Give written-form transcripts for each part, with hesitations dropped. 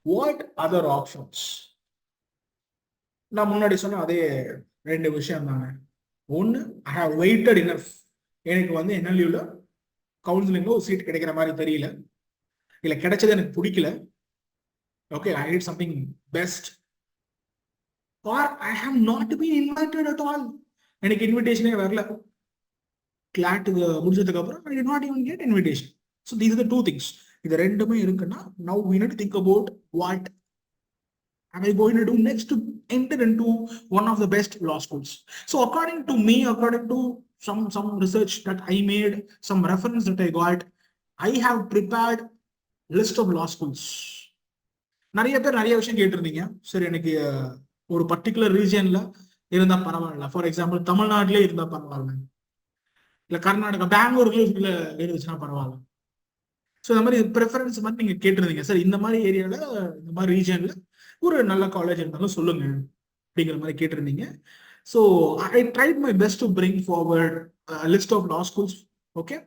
What other options? நான் முன்னாடி சொன்ன அதே ரெண்டு விஷயம் தாங்க. ஒன்று, ஐ ஹவ் வெயிட்டட் இனஃப், எனக்கு வந்து என்எல்யூல கவுன்சிலிங்ல ஒரு சீட் கிடைக்கிற மாதிரி தெரியல, இல்லை கிடைச்சது எனக்கு பிடிக்கல, okay I need something best, or I have not been invited at all, எனக்கு இன்விடேஷனே வரல. கிளாட் முடிஞ்சதுக்கு அப்புறம் I did not even get invitation. So these are two things. இது ரெண்டுமே இருக்குன்னா now we need to think about what am I going to do next to enter into one of the best law schools. So according to me, according to some research that I made, some reference that I got, I have prepared list of law schools. நிறைய பேர் நிறைய விஷயம் கேட்டிருந்தீங்க. சரி, எனக்கு ஒரு particular ரீஜியன்ல இருந்தா பரவாயில்ல, ஃபார் எக்ஸாம்பிள் தமிழ்நாட்டிலே இருந்தா பரவாயில்ல, இல்ல கர்நாடகா பெங்களூர்ல இருந்துச்சுன்னா பரவாயில்ல. ஸோ இந்த மாதிரி ப்ரிஃபரன்ஸ் மாதிரி நீங்க கேட்டிருந்தீங்க. சார் இந்த மாதிரி ஏரியால இந்த மாதிரி ரீஜன்ல ஒரு நல்ல காலேஜ் இருந்தாலும் சொல்லுங்க அப்படிங்கிற மாதிரி கேட்டிருந்தீங்க. So I tried my best to bring forward list of law schools. Okay,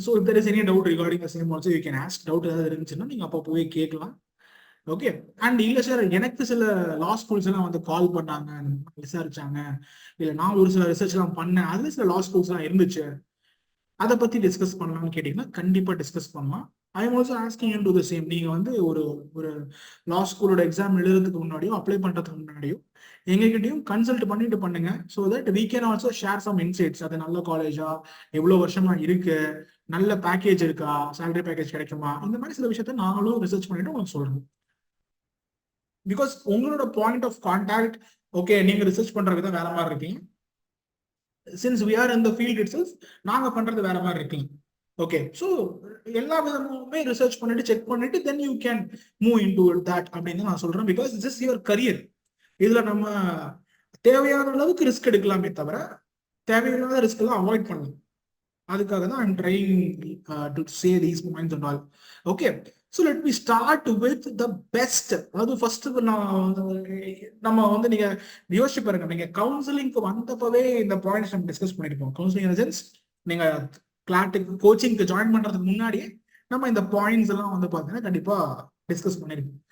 so if there is any doubt regarding the same also you can ask. Doubt ஏதாவது இருந்துச்சுன்னா நீங்க அப்போ போய் கேட்கலாம். ஓகே, அண்ட் இல்ல சார் எனக்கு சில லா ஸ்கூல்ஸ் எல்லாம் வந்து கால் பண்ணாங்க, விசாரிச்சாங்க, இல்ல நான் ஒரு சில ரிசர்ச் எல்லாம் பண்ணேன், அதுல சில லா ஸ்கூல்ஸ் எல்லாம் இருந்துச்சு, அதை பத்தி டிஸ்கஸ் பண்ணலாம்னு கேட்டீங்கன்னா கண்டிப்பா டிஸ்கஸ் பண்ணலாம். I am also asking to the same. நீங்க வந்து ஒரு ஒரு லா ஸ்கூலோட எக்ஸாம் எழுதுறதுக்கு முன்னாடியோ அப்ளை பண்றதுக்கு முன்னாடியோ எங்ககிட்டயும் கன்சல்ட் பண்ணிட்டு பண்ணுங்க. So that we can also share some insights. அது நல்ல காலேஜா, எவ்வளவு வருஷமா இருக்கு, நல்ல பேக்கேஜ் இருக்கா, சேலரி பேக்கேஜ் கிடைக்குமா, இந்த மாதிரி சில விஷயத்த நாங்களும் ரிசர்ச் பண்ணிட்டு உங்களுக்கு சொல்றோம். பிகாஸ் உங்களோட பாயிண்ட் ஆஃப் கான்டாக்ட், ஓகே நீங்க ரிசர்ச் பண்ற விதம் வேற மாதிரி இருக்கீங்க, since we are in the field itself நாங்க பண்றது வேற மாதிரி இருக்குங்க. ஓகே, ஸோ எல்லா விதமுமே ரிசர்ச் பண்ணிட்டு செக் பண்ணிட்டு then you can move in to that அப்படின்னு நான் சொல்றேன். Because this is your career. இதுல நம்ம தேவையான அளவுக்கு ரிஸ்க் எடுக்கலாமே தவிர தேவையில்லாத ரிஸ்க் எல்லாம் அவாய்ட் பண்ணலாம். அதுக்காக தான் I'm trying to say these points and all. Okay, so let me start with the best. அதாவது ஃபர்ஸ்ட் நம்ம வந்து நீங்க யோசிச்சு பாருங்க, நீங்க கவுன்சிலிங்க்கு வந்தப்பவே இந்த பாயிண்ட்ஸ் நம்ம டிஸ்கஸ் பண்ணிருப்போம். கவுன்சிலிங் இன் சென்ஸ் நீங்க கிளாட்டுக்கு கோச்சிங்க்கு ஜாயின் பண்றதுக்கு முன்னாடியே நம்ம இந்த பாயிண்ட்ஸ் எல்லாம் வந்து பாத்தீங்கன்னா கண்டிப்பா டிஸ்கஸ் பண்ணிருப்போம்.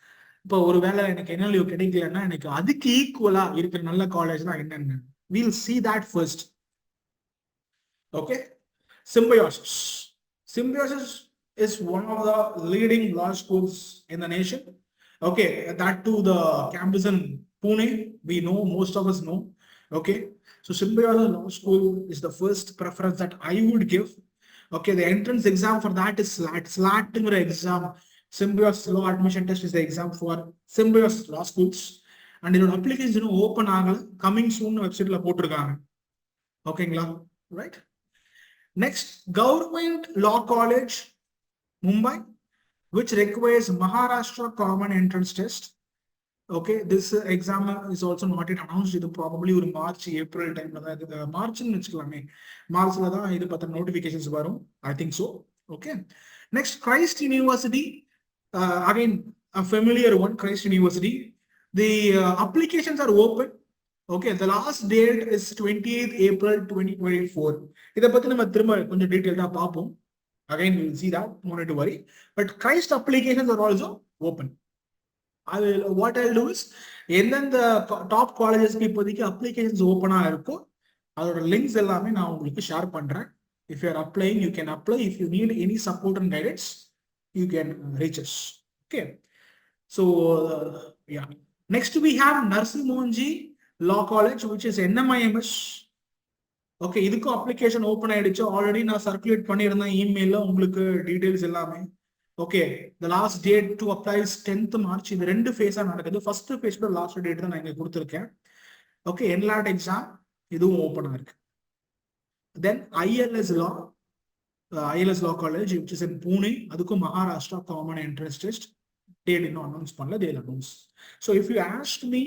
இப்போ ஒரு வேலை எனக்கு NLU கிடைக்கலன்னா எனக்கு அதுக்கு ஈக்குவலா இருக்கிற நல்ல காலேஜ் தான் என்னென்ன, we'll see that first. Okay, symbiosis. Symbiosis is one of the leading law schools in the nation. Okay, that too the campus in Pune, we know, most of us know. Okay, so Symbiosis Law School is the first preference that I would give. Okay, the entrance exam for that is SLAT. SLAT exam, Symbiosis Law Admission Test, is the exam for Symbiosis Law Schools. And your application open agala, coming soon website la potirukanga. Okay, right? Next, Government Law College, Mumbai, which requires Maharashtra Common Entrance Test. Okay, this exam is also not yet announced. It probably ஒரு March, April time. March-னு வச்சுக்கலாமே, மார்ச்ல தான் இது பத்த notifications வரும். I think so. Okay. Next, Christ University. Again, a familiar one, Christ University. The applications are open. Okay, the last date is 28th April 2024. இதை பத்தி நம்ம திரும்ப கொஞ்சம் டீடைல்டா பார்ப்போம். Again, we will see that, no need to worry. But Christ applications are also open. What I'll do is, எந்தெந்த top காலேஜஸ்க்கு இப்போதைக்கு applications ஓப்பனா இருக்கோ அதோட லிங்க்ஸ் எல்லாமே நான் உங்களுக்கு ஷேர் பண்றேன். If you are applying, you can apply. If you need any support and guidance, you can reach us. Okay, so yeah. Next we have Narsi Monji Law College, which is NMIMS. Okay, இதுக்கும் application open ஆயிடுச்சு. Already நான் circulate பண்ணியிருந்தேன் இமெயில உங்களுக்கு details எல்லாமே. Okay, the last date to apply is 10th March. இது ரெண்டு ஃபேஸா நடக்குது. First ஃபேஸோட last date தான் நான் இங்க கொடுத்துருக்கேன். ஓகே, NLAT எக்ஸாம் இதுவும் ஓப்பனா இருக்கு. தென் ILS Law College, which is in Pune, அதுக்கும் Maharashtra common entrance test date இன்னும் அனௌன்ஸ் பண்ணல, they'll announce. So if you ask me,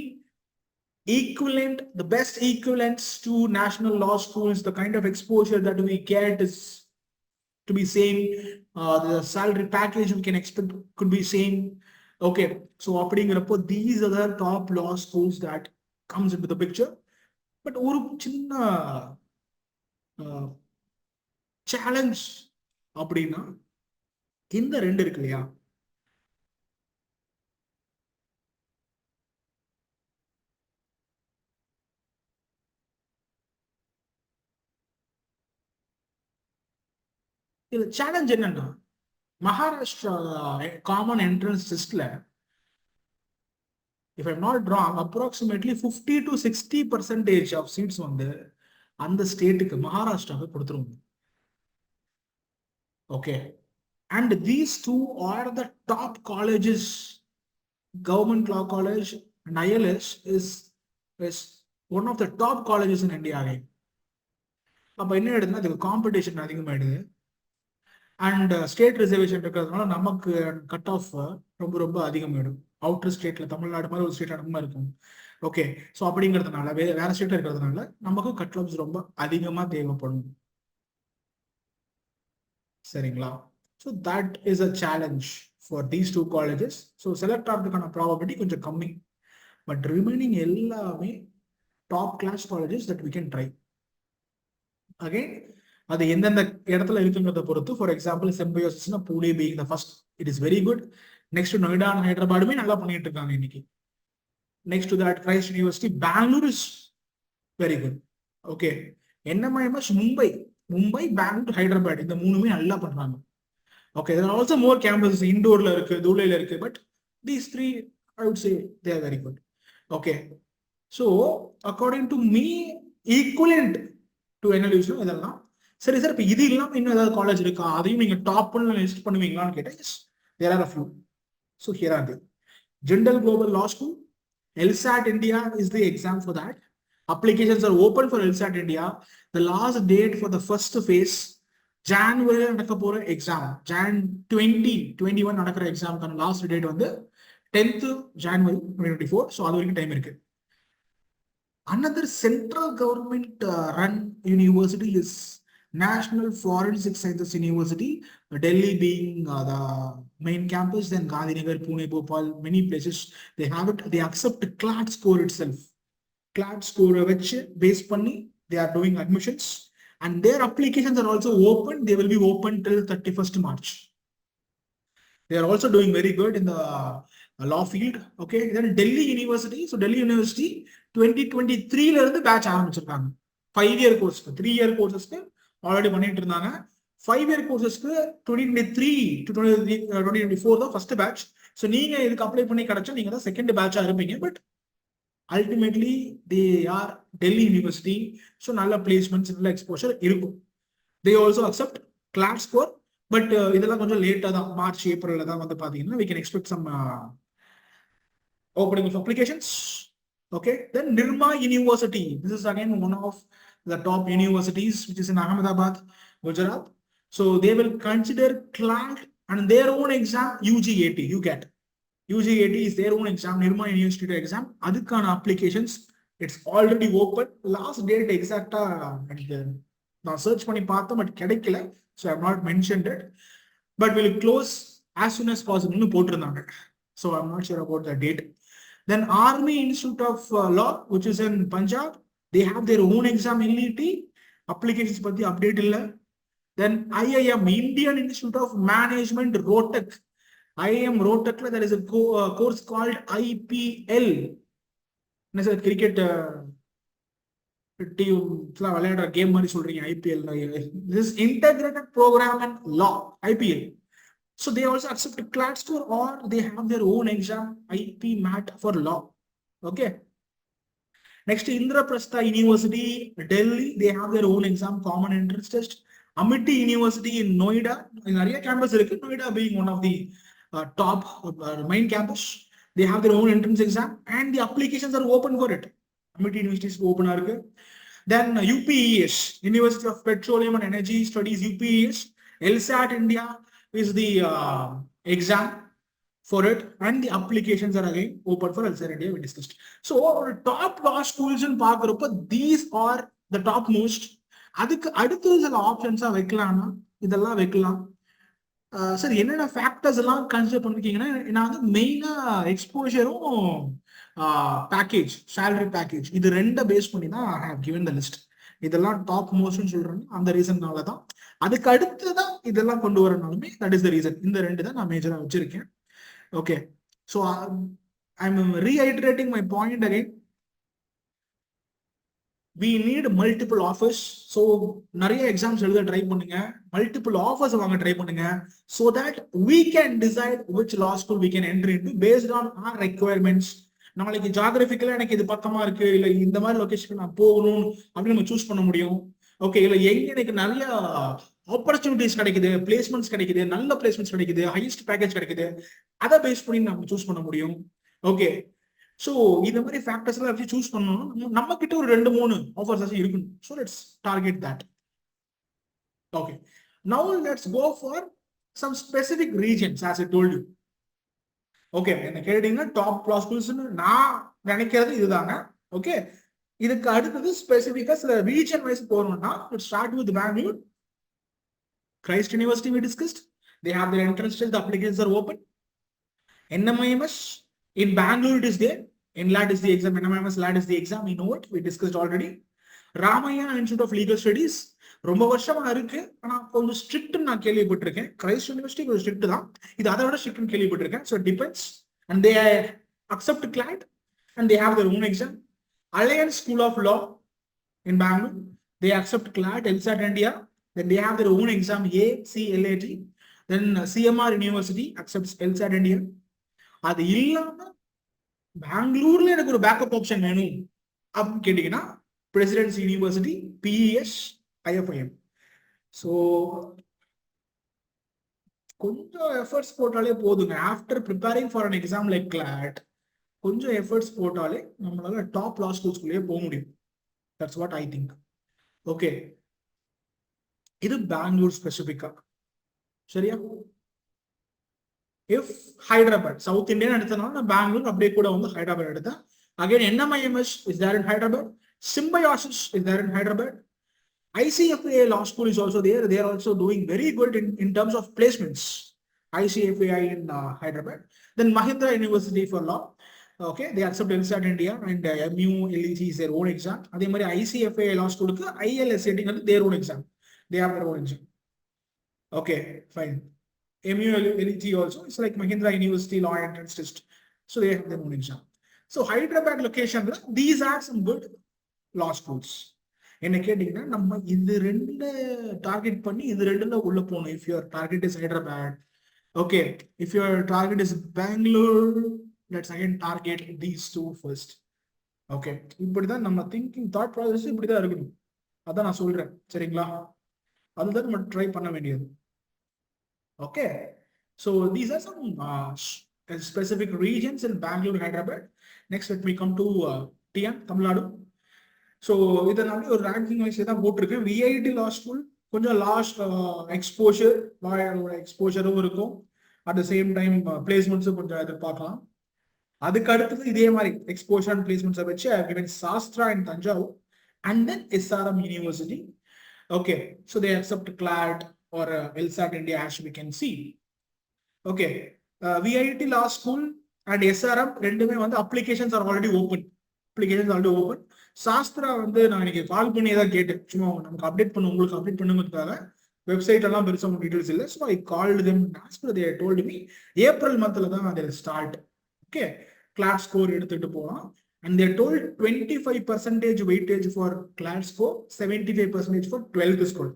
equivalent, the best equivalents to national law schools, the kind of exposure that we get is to be same. The salary package we can expect could be same. Okay, so அப்படிங்கிறப்போ these are the top law schools that comes into the picture. But ஒரு சின்ன challenge அப்படின்னா, இந்த ரெண்டு இருக்கு இல்லையா, இதுல challenge என்னன்னா, மகாராஷ்டிரா காமன் என்ட்ரன்ஸ் டெஸ்ட்ல if I'm not wrong approximately 50 to 60% of seats வந்து அந்த ஸ்டேட்டுக்கு மகாராஷ்டிராவுக்கு கொடுத்துருவாங்க. Okay, and these two are the top colleges. Government law college and ILS is one of the top colleges in இந்தியாவே. அப்ப என்ன ஆயிடுதுன்னா அதுக்கு காம்படிஷன் அதிகமாயிடுது. அண்ட் ஸ்டேட் ரிசர்வேஷன் இருக்கிறதுனால நமக்கு கட் ஆஃப் ரொம்ப ரொம்ப அதிகமாயிடும். அவுட்டர் ஸ்டேட்ல தமிழ்நாடு மாதிரி ஒரு ஸ்டேட் அதிகமா இருக்கும். ஓகே, ஸோ அப்படிங்கிறதுனால வேற ஸ்டேட்ல இருக்கிறதுனால நமக்கு கட் ஆஃப்ஸ் ரொம்ப அதிகமா தேவைப்படும். சரிங்களா? So that is a challenge for these two colleges. So select ஆகிறதுக்கான ப்ராபபிலிட்டி கொஞ்சம் கம்மி. பட் ரிமைனிங் எல்லாமே top class colleges that we can try. Again அது எந்தெந்த இடத்துல இருக்குங்கிறத பொறுத்து. ஃபார் எக்ஸாம்பிள் சிம்பியோசிஸ்னா Pune being the first, it is very good. Next Noida and ஹைதராபாடுமே நல்லா பண்ணிட்டு இருக்காங்க இன்னைக்கு. Next to that Christ University Bangalore is very good. Okay, NMIMS Mumbai, Bangalore, Hyderabad இந்த மூணுமே நல்லா பண்றாங்க. Okay, there are also more campuses இண்டோர்ல இருக்கு, தூளையில இருக்கு, but these three I would say they are very good. Okay, so according to me equivalent to NLUs இதெல்லாம் சரி sir. இப்போ இது இல்லாம இன்னும் ஏதாவது காலேஜ் இருக்கா, அதையும் நீங்க டாப் லிஸ்ட் பண்ணுவீங்களான்னு கேட்டா S, there are a few. So here are they. Jindal Global Law School, LSAT India is the exam for that. Applications are open for LSAT India. The last date for the first phase January நடக்க போற exam, Jan 2021 நடக்கிற எக்ஸாமுக்கான last date வந்து 10th January 2024. So அது வரைக்கும் time இருக்கு. Another central government run university is National Forensic Sciences University, Delhi being the main campus, then Gandhinagar, Pune, Bhopal, many places they have it. They accept CLAT score itself. CLAT score வச்சு base பண்ணி they are doing admissions. And their applications are also open. They will be open till 31st March. They are also doing very good in the law field. Okay, then Delhi University. So Delhi University 2023 ல இருந்து batch ஆரம்பிச்சிருக்காங்க. 5-year course, 3-year courses already பண்ணிட்டு இருந்தாங்க. 5-year courses-க்கு 2023 to 2024 தான் first batch. So நீங்க இதுக்கு apply பண்ணி கிடைச்சா நீங்க தான் செகண்ட் பேட்சா இருப்பீங்க. But ultimately they are Delhi university. So நல்ல பிளேஸ்மெண்ட்ஸ், நல்ல எக்ஸ்போஷர் இருக்கும். They also accept CLAT score. But இதெல்லாம் கொஞ்சம் லேட்டாக தான், மார்ச் ஏப்ரல்ல தான் வந்து பார்த்தீங்கன்னா we can expect some opening of applications. Okay, then Nirma University. This is again one of the top universities which is in Ahmedabad, Gujarat. So they will consider CLAT and their own exam UGAT. UGAT is their own exam, Nirma University exam. அதுக்கான applications it's already open. Last date exactா நான் search பண்ணி பார்த்தேன், but கிடைக்கல. So I have not mentioned it, but will close as soon as possible னு போட்டிருந்தாங்க. So I'm not sure about the date. Then Army Institute of Law, which is in Punjab, they have their own exam NLET. Applications பத்தி update இல்ல. Then IIM, Indian Institute of Management, Rohtak. IIM Rohtakல there is a course called IPL. என்ன sir, cricket விளையாடுற game மாதிரி சொல்றீங்க IPL? This integrated program in law, IPL. So they also accept CLAT score or they have their own exam, IP MAT for law. Okay. Next, Indraprastha University, Delhi, they have their own exam, common entrance test. Amity University in Noida, நிறைய campus இருக்கு, Noida being one of the top main campus. They have their own entrance exam and the applications are open for it. Amity University is open இருக்கு. Then UPES, University of Petroleum and Energy Studies, UPES, LSAT India is the exam for it, and the applications are again open for LSAT India, we discussed. So top law schools in பார்க்கறப்ப these are the top most. அதுக்கு அடுத்து சில ஆப்ஷன்ஸா வைக்கலாம்னா இதெல்லாம் வைக்கலாம். Sir என்னென்ன factors எல்லாம் consider பண்ணிருக்கீங்கன்னா, நான் வந்து மெயினா எக்ஸ்போஷரும் பேக்கேஜ், சேலரி பேக்கேஜ், இது ரெண்டை பேஸ் பண்ணி தான் I have given the list. இதெல்லாம் டாப் மோஸ்ட்னு சொல்றேன் அந்த ரீசன்னால தான். அதுக்கு அடுத்துதான் இதெல்லாம் கொண்டு வரனாலுமே தட் இஸ் த ரீசன். இந்த ரெண்டு தான் நான் மேஜரா வச்சிருக்கேன். Okay, so I am rehydrating my point again. we need multiple offers. So நிறைய எக்ஸாம்ஸ் எழுத ட்ரை பண்ணுங்க, மல்டிபிள் ஆஃபர்ஸ் வாங்க ட்ரை பண்ணுங்க, so that we can decide which law school we can enter into based on our requirements. நாளைக்கு ஜியோகிராபிக்கலா எனக்கு இது பக்கமா இருக்கு, இல்ல இந்த மாதிரி லொகேஷன் நான் போகணும் அப்படின்னு நம்ம சூஸ் பண்ண முடியும். ஓகே, இல்ல எங்க எனக்கு நிறைய ஆப்பர்ச்சுனிட்டிஸ் கிடைக்குது, பிளேஸ்மெண்ட்ஸ் கிடைக்குது, நல்ல பிளேஸ்மெண்ட்ஸ் கிடைக்குது, ஹையஸ்ட் பேக்கேஜ் கிடைக்குது, அதை பேஸ் பண்ணி நம்ம சூஸ் பண்ண முடியும். ஓகே, ஸோ இந்த மாதிரி ஃபேக்டர்ஸ் எல்லாம் வச்சு சூஸ் பண்ணணும். நம்ம கிட்ட ஒரு 2-3 ஆஃபர்ஸ் இருக்கணும். So let's target that. Okay, now let's go for some specific regions as I told you. Okay, என்ன கேட்டீங்கன்னா டாப் லா ஸ்கூல்ஸ்னு நான் நினைக்கிறது இதுதாங்க. ஓகே, இதுக்கு அடுத்தது ஸ்பெசிபிக்கா சில ரீஜன் வைஸ் போறோம்னா start with Bangalore. Christ university we discussed, they have their entrance test, the applications are open. NMIMS in Bangalore it is there, NLAT is the exam, NMIMS LAT is the exam, we know it, we discussed already. Ramaiah institute of legal studies ரொம்ப வருஷமா இருக்கு, ஆனா கொஞ்சம் strict நான் கேள்விப்பட்டிருக்கேன். Christ university கொஞ்சம் strict தான், இது அதை விட ஸ்ட்ரிக்ட் கேள்விப்பட்டிருக்கேன். So depends, and they accept CLAT and they have their own exam. Alliance School of Law in Bangalore, they accept CLAT, LSAT India, then they have their own exam CLAT. Then CMR University accepts LSAT India. அது இல்லாம பெங்களூர்ல எனக்கு ஒரு backup option வேணும் அப்படின்னு கேட்டீங்கன்னா presidency university, PES, IFIM. So கொஞ்சம் efforts போட்டாலே போதுங்க. After preparing for an exam like CLAT, கொஞ்சம் எஃபர்ட்ஸ் போட்டாலே நம்மளால டாப் லா ஸ்கூல்ஸ்குள்ளேயே போக முடியும். That's what I think. Okay, இது பெங்களூர் ஸ்பெசிபிக்கா. சரியா? இஃப் ஹைதராபாத் சவுத் இந்தியன் எடுத்தனால நான் பெங்களூர் அப்படியே கூட வந்து ஹைதராபாத் எடுத்தேன். Again NMIMS is there in Hyderabad, Symbiosis is there in Hyderabad, ICFAI Law School is also there. They are also doing very good in terms of placements. ICFAI in Hyderabad. Then Mahindra University for Law. Okay, they accept LSAT India and MU LEG is their own exam. அதே மாதிரி ICFAI Law School க்கு ILSAT is their own exam. They have their own exam. Okay, fine. MU LEG also, it's like Mahindra University Law Entrance Test. So they have their own exam. So Hyderabad location, these are some good law schools. என்ன கேட்டீங்கன்னா நம்ம இது ரெண்டு target பண்ணி இது ரெண்டுல உள்ள போகணும். If your target is Hyderabad, okay, if your target is Bangalore, let's again target these two first. Okay, இப்படிதான் நம்ம திங்கிங், தாட் ப்ராசஸ் இப்படிதான் இருக்கணும். அதான் நான் சொல்றேன், சரிங்களா? அதுதான் நம்ம ட்ரை பண்ண வேண்டியது. Okay, so these are some specific regions in Bangalore, Hyderabad. Next let me come to TN, Tamil Nadu. So இதை நான் ஒரு ரேங்கிங் வைஸ் தான் போட்டிருக்கேன். VIT லா ஸ்கூல் கொஞ்சம் லாஸ்ட் எக்ஸ்போஷர், எக்ஸ்போஷரும் இருக்கும், அட் த சேம் டைம் பிளேஸ்மெண்ட்ஸும் கொஞ்சம் எதிர்பார்க்கலாம். அதுக்கு அடுத்தது இதே மாதிரி எக்ஸ்போஷர் அண்ட் பிளேஸ்மெண்ட்ஸை வச்சு Sastra in Thanjavur and then SRM university. Okay, so they accept CLAT or LSAT India as we can see. Okay, VIT law school and SRM ரெண்டுமே வந்து applications are already open. Sastra வந்து நான் இன்னைக்கு கால் பண்ணி தான் கேட்டேன், சும்மா நமக்கு அப்டேட் பண்ண, உங்களுக்கு அப்டேட் பண்ணுங்கிறதுக்காக. வெப்சைட் எல்லாம் பெருசாக உங்களுக்கு டீடைல்ஸ் இல்லை. So I called them, they told me April மந்த்ல தான் they start. Okay, CLAT score எடுத்துட்டு போகலாம். And they told 25% weightage for CLAT score, 75% for 12th score.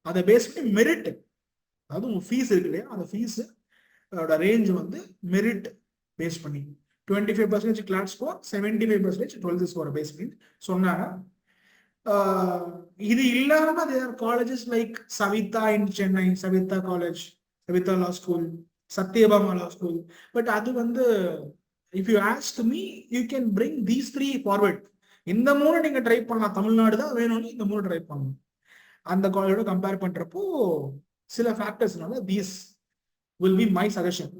அதை பேஸ் பண்ணி மெரிட், அதாவது உங்க ஃபீஸ் இருக்கு இல்லையா, அந்த ஃபீஸ் ரேஞ்ச் வந்து மெரிட் பேஸ் பண்ணி 25% CLAT score, 75% 12th score base பண்ணி சொன்னாங்க. இது இல்லாம there colleges like Savitha in Chennai, Savitha college, Savitha law school, Sathyabama law school. But அது வந்து if you ask me, you can bring these 3 forward. இந்த 3 நீங்க ட்ரை பண்ணலாம். தமிழ்நாடு தான் வேணும்னு இந்த 3 ட்ரை பண்ணணும். அந்த காலேஜோட கம்பேர் பண்றப்போ சில ஃபேக்டர்ஸ்னால these will be my suggestion.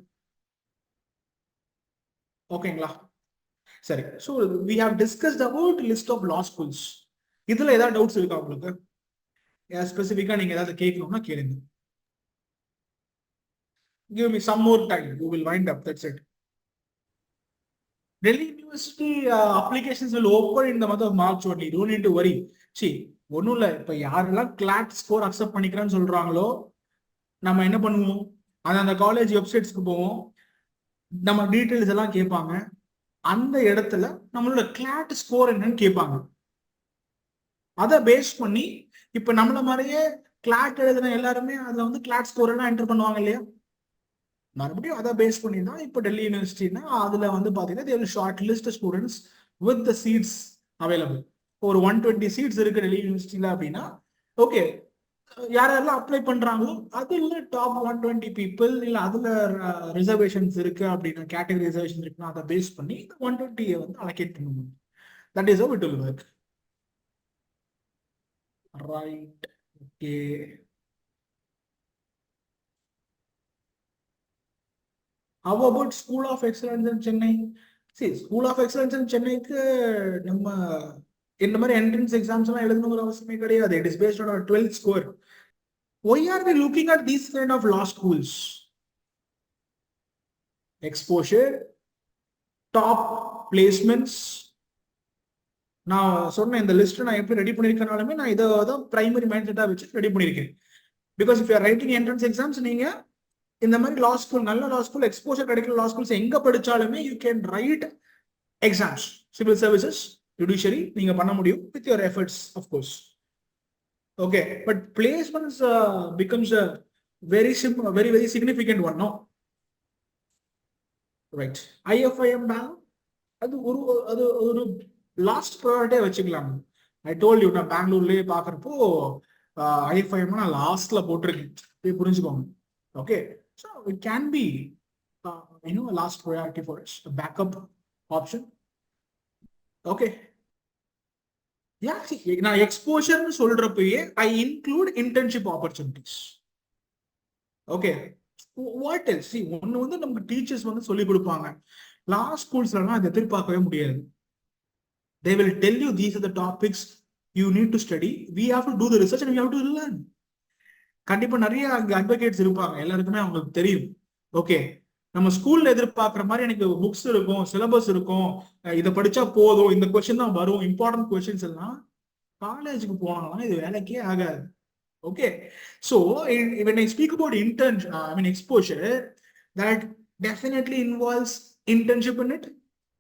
ஓகேங்களா? சரி, so we have discussed about list of law schools. இதுல ஏதாவது டவுட்ஸ் இருக்கா உங்களுக்கு? ஸ்பெசிஃபிக்கா நீங்க ஏதாவது கேட்கணும்னா கேளுங்க. Give me some more time, you will wind up, that's it. Delhi University applications will open in the month of March only, don't need to worry. See, ஒன்றும் இல்லை, இப்போ யாரெல்லாம் கிளாட் ஸ்கோர் அக்செப்ட் பண்ணிக்கிறேன்னு சொல்றாங்களோ நம்ம என்ன பண்ணுவோம், அந்த காலேஜ் வெப்சைட்ஸ்க்கு போவோம், நம்ம டீட்டெயில்ஸ் எல்லாம் கேட்பாங்க. அந்த இடத்துல நம்மளோட கிளாட் ஸ்கோர் என்னன்னு கேட்பாங்க. அதை பேஸ் பண்ணி இப்ப நம்மள மாதிரியே கிளாட் எழுதுன எல்லாருமே அதுல வந்து கிளாட் ஸ்கோர் எல்லாம் என்டர் பண்ணுவாங்க இல்லையா. மறுபடியும் அதை பேஸ் பண்ணி தான் இப்போ டெல்லி யூனிவர்சிட்டினா அதுல வந்து பாத்தீங்கன்னா short list students with the seeds available. ஒரு 120 சீட்ஸ் இருக்கு டெல்லி யூனிவர்சிட்டியில அப்படின்னா, ஓகே, யாரெல்லாம் அப்ளை பண்றாங்களோ அதுல டாப் 120 பீப்புள் இல்ல அதுல ரிசர்வேஷன்ஸ் இருக்கு அப்படின்னா, கேட்டகரி ரிசர்வேஷன் இருக்குன்னா அதை பேஸ் பண்ணி இந்த 120 வந்து அலோகேட் பண்ணுவோம். That is how it will work. Right, okay. How about School of Excellence in Chennai? See, School of Excellence in சென்னைக்கு நம்ம இந்த மாதிரி என்ட்ரன்ஸ் எக்ஸாம்ஸ் எல்லாம் எழுதணுங்கிற அவசியமே கிடையாது. It is based on our 12th score. Why are we looking at these kind of law schools? Exposure, top placements. நான் சொன்ன இந்த லிஸ்ட் நான் எப்படி ரெடி பண்ணிருக்கனாலுமே நான் இதை தான் பிரைமரி மைண்ட் செட்டா வச்சு ரெடி பண்ணிருக்கேன். Because if you are writing entrance exams, நீங்க இந்த மாதிரி லா ஸ்கூல், நல்ல லா ஸ்கூல், எக்ஸ்போஷர் கிடைக்கிற லா ஸ்கூல்ஸ் எங்க படிச்சாலுமே you can write exams. Civil services, judiciary நீங்க பண்ண முடியும் with your efforts of course. Okay, but placements becomes a very significant one, no? Right. IFIM bank அது ஒரு லாஸ்ட் ப்ரையாரிட்டியா வச்சுக்கலாம். ஐ டோல்ட் யூ, நான் பெங்களூர்லயே பாக்குறப்போ IFIM நான் லாஸ்ட்ல போட்டிருக்கேன், புரிஞ்சுக்கோங்க. Okay, so it can be last priority for its backup option. Okay, நான் எக்ஸ்போஷர்னு சொல்றப்பயே I include internship opportunities. Okay, what else? ஒன்னு வந்து நமக்கு டீச்சர்ஸ் வந்து சொல்லி கொடுப்பாங்க. லா ஸ்கூல்ஸ்லாம் அதை எதிர்பார்க்கவே முடியாது. They will tell you these are the topics you need to study. We have to do the research and we have to learn. கண்டிப்பா நிறைய அங்க அட்வொகேட்ஸ் இருப்பாங்க, எல்லாருக்குமே அவங்களுக்கு தெரியும். ஓகே, நம்ம ஸ்கூல்ல எதிர்பார்க்குற மாதிரி எனக்கு புக்ஸ் இருக்கும், சிலபஸ் இருக்கும், இதை படிச்சா போதும், இந்த கொஸ்டின் தான் வரும், இம்பார்ட்டன்ட் கொஸ்டின்ஸ் எல்லாம் காலேஜுக்கு போனாலும் இது வேலைக்கே ஆகாது. Okay, so when I speak about exposure, that definitely involves internship in it.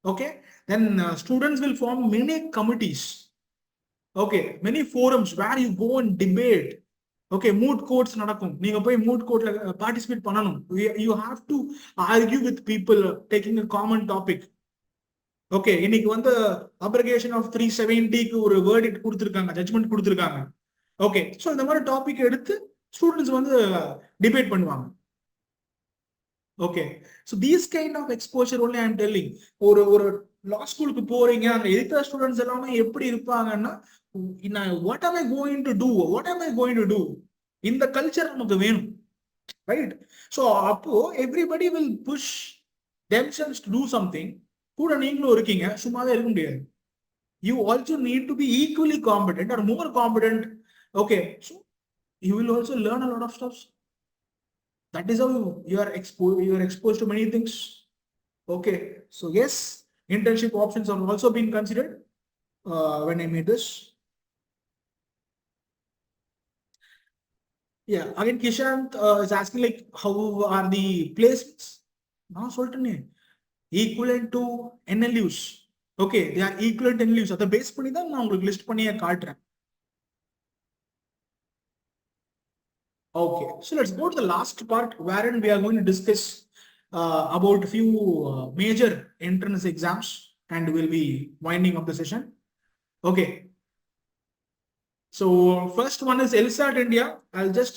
Okay, then students will form many committees. Okay, many forums where you go and debate. Okay, moot courts nadakum, neenga poi moot court la participate pananum. You have to argue with people taking a common topic. Okay, இன்னைக்கு வந்து abrogation of 370 க்கு ஒரு verdict கொடுத்திருக்காங்க, judgement கொடுத்திருக்காங்க. Okay, so இந்த மாதிரி topic எடுத்து students வந்து டிபேட் பண்ணுவாங்க. Okay, so these kind of exposure only I am telling. ஒரு லா ஸ்கூலுக்கு போறீங்க, அங்க இருக்கிற ஸ்டூடெண்ட்ஸ் எல்லாமே எப்படி இருப்பாங்கன்னா, what am I going to do, what am I going to do, இந்த கல்ச்சர் நமக்கு வேணும். ரைட், ஸோ அப்போ everybody will push themselves to do something. கூட நீங்களும் இருக்கீங்க, சும்மாவே இருக்க முடியாது. You also need to be equally competent or more competent. Okay, so you will also learn a lot of stuff. That is how you are exposed to many things. Okay, so yes, internship options are also being considered when I made this. Yeah, again Kishant is asking like how are the placements? நான் சொல்லிட்டேனே, equivalent to NLUs. Okay, they are equivalent NLUs. அதை base பண்ணி தான் நான் உங்களுக்கு list பண்ணியே காட்டுறேன். Okay, so let's go to the last part wherein we are going to discuss about a few major entrance exams and we'll be winding up the session. Okay, so first one is LSAT India. I'll just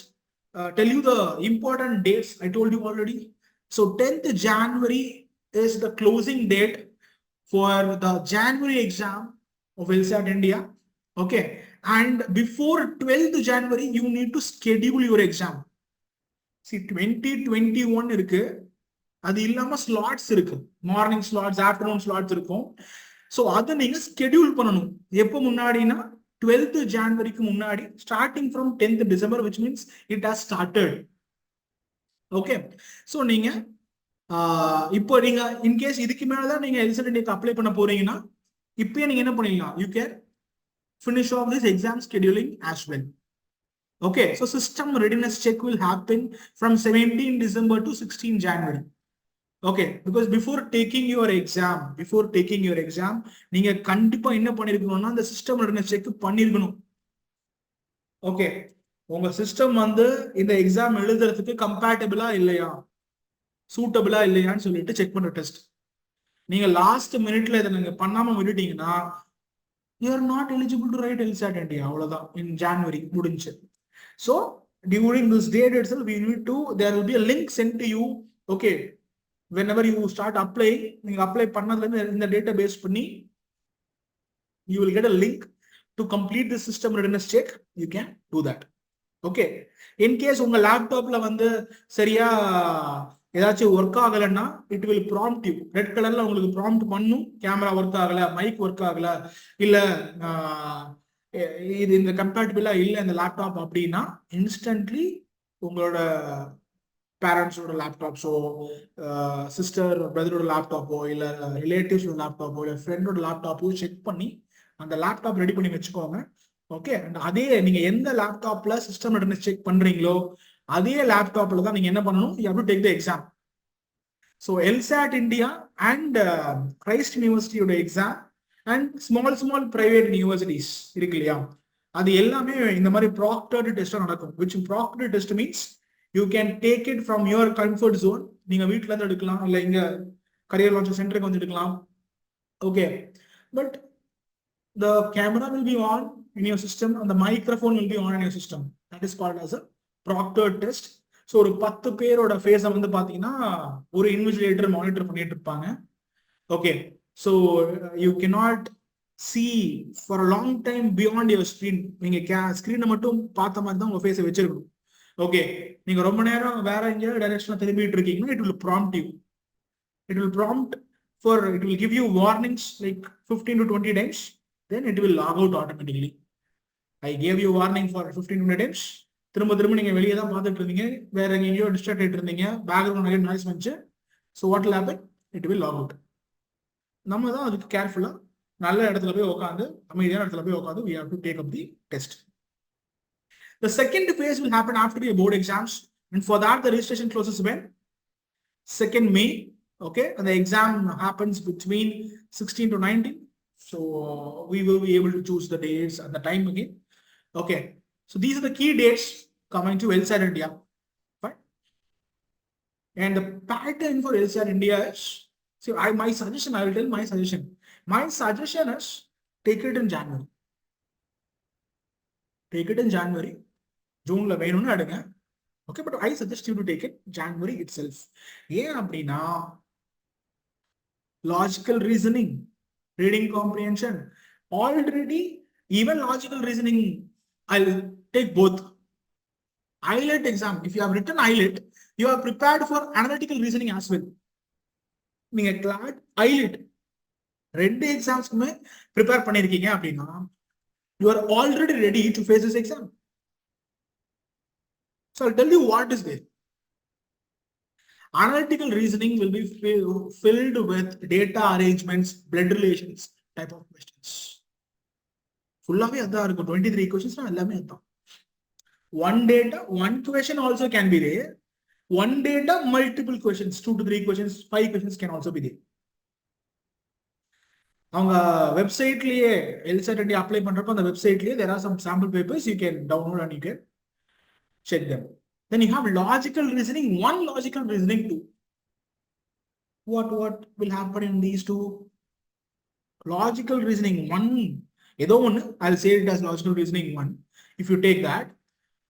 tell you the important dates. I told you already. So 10th January is the closing date for the January exam of LSAT India. Okay, and before 12th January you need to schedule your exam. See, 2021 இருக்கு, அது இல்லாம slots இருக்கு, morning slots, afternoon slots இருக்கும். So அதை நீங்க schedule பண்ணணும். எப்போ முன்னாடினா 12th ஜான்வரிக்கு முன்னாடி, starting from 10th December, which means it has started. Okay, so நீங்க இப்போ நீங்க இன்கேஸ் இதுக்கு மேலதான் நீங்க எல்செட் இண்டியாக்கு அப்ளை பண்ண போறீங்கன்னா இப்பயே நீங்க என்ன பண்ணிடலாம், you can finish off this exam scheduling as well. Okay, so system readiness check will happen from 17 December to 16 January. Okay, because before taking your exam, நீங்க கண்டிப்பா என்ன பண்ணிருக்கணும்னா அந்த சிஸ்டம் readiness check பண்ணிருக்கணும். ஓகே, உங்க சிஸ்டம் வந்து இந்த exam எழுதுறதுக்கு கம்பேட்டபிளா இல்லையா, சூட்டபிளா இல்லையான்னு சொல்லிட்டு செக் பண்ற டெஸ்ட். நீங்க லாஸ்ட் மினிட்ல இதை நீங்க பண்ணாம விட்டுட்டீங்கன்னா you are not eligible to write LSAT India. அவ்வளவுதான், in January முடிஞ்சு. So during this date itself, we need to, there will be a link sent to you. Okay, whenever you start applying, நீங்க apply பண்ணதுல இருந்து இந்த data base பண்ணி you will get a link to complete the system readiness check. You can do that. Okay, in case உங்க லேப்டாப்ல வந்து சரியா ஏதாச்சும் ஒர்க் ஆகலைன்னா it will prompt you. Red கலர்ல உங்களுக்கு ப்ராம்ப்ட் பண்ணும், கேமரா ஒர்க் ஆகல, மைக் ஒர்க் ஆகல, இல்ல இது இந்த கம்பேட்டபிளா இல்ல இந்த லேப்டாப் அப்படின்னா இன்ஸ்டன்ட்லி உங்களோட பேரண்ட்ஸோட லேப்டாப்ஸோ, சிஸ்டர் பிரதரோட லேப்டாப்போ, இல்ல ரிலேட்டிவ்ஸோட லேப்டாப்போ, இல்ல ஃப்ரெண்டோட லேப்டாப்போ செக் பண்ணி அந்த லேப்டாப் ரெடி பண்ணி வச்சுக்கோங்க. ஓகே, அண்ட் அதே நீங்க எந்த லேப்டாப்ல சிஸ்டம் ரெடினஸ் செக் பண்றீங்களோ அதே லேப்டாப்ல தான் நீங்க என்ன பண்ணணும், you have to take the exam. So LSAT India and Christ University ஓட exam and small private universities இருக்கு இல்லையா, அது எல்லாமே இந்த மாதிரி ப்ராக்டர்ட் டெஸ்ட் நடக்கும். which proctored test means you can take it from your comfort zone. நீங்க வீட்ல இருந்து எடுக்கலாம், இல்ல இங்க கரியர் லான்ச் சென்டருக்கு வந்து எடுக்கலாம். Okay, but the camera will be on in your system and the microphone will be on in your system. That is called as a proctored test. So ஒரு 10 பேரோட ஃபேஸை வந்து பாத்தீங்கன்னா ஒரு இன்விஜிலேட்டர் மானிட்டர் பண்ணிட்டு இருப்பாங்க. Okay, so you cannot see for a long time beyond your screen. நீங்க ஸ்கிரீனை மட்டும் பார்த்த மாதிரி தான் உங்க ஃபேஸை வச்சிருக்கணும். ஓகே, நீங்க ரொம்ப நேரம் வேற எங்கேயாவது டைரக்ஷனா திரும்பிட்டு இருக்கீங்கன்னா it will prompt you. It will prompt for, it will give you warnings like 15 to 20 times. Then it will log out automatically. I gave you warning for 15 to 20 times. திரும்ப நீங்க வெளியே தான் பார்த்துட்டு இருந்தீங்க, வேற எங்கேயோ டிஸ்ட்ராக்ட் ஆகிட்டு இருந்தீங்க, பேக்ரவுண்ட் நிறைய நாய்ஸ் வந்துச்சு. So what will happen? It will log out. நம்ம தான் அதுக்கு கேர்ஃபுல்லா நல்ல இடத்துல போய் உட்காந்து, அமைதியான இடத்துல போய் உட்காந்து we have to take up the test. The second phase will happen after the board exams, and for that the registration closes when 2nd May. Okay, and the exam happens between 16 to 19. So we will be able to choose the dates and the time again. Okay, so these are the key dates coming to LSAT India. Fine. And the pattern for LSAT India is, see, my suggestion, I will tell my suggestion. My suggestion is take it in January. Take it in January. June la வேணும்னு எடுங்க. Okay, but I suggest you to take it January itself. ஏன் அப்படின்னா logical reasoning, reading comprehension, already even logical reasoning, I'll take both. IELT exam, if you have written IELT, you are prepared for analytical reasoning as well. நீங்க CLAT, IELT ரெண்டு எக்ஸாம்ஸ்க்குமே prepare பண்ணிருக்கீங்க அப்படின்னா you are already ready to face this exam. So I'll tell you what is there. Analytical reasoning will be filled with data arrangements, blood relations type of questions. Fullaவே அதான் இருக்கும். 23 questions எல்லாமே அதான். One data, one question also can be there. One data, multiple questions, 2 to 3 questions, 5 questions can also be there. அவங்க வெப்சைட்லயே LSAT India apply பண்றப்ப அந்த வெப்சைட்லயே there are some sample papers you can download and you can check them. Then you have logical reasoning, one logical reasoning too. What will happen in these two? Logical reasoning one, ஏதோ ஒன்று, I'll say it as logical reasoning one. If you take that,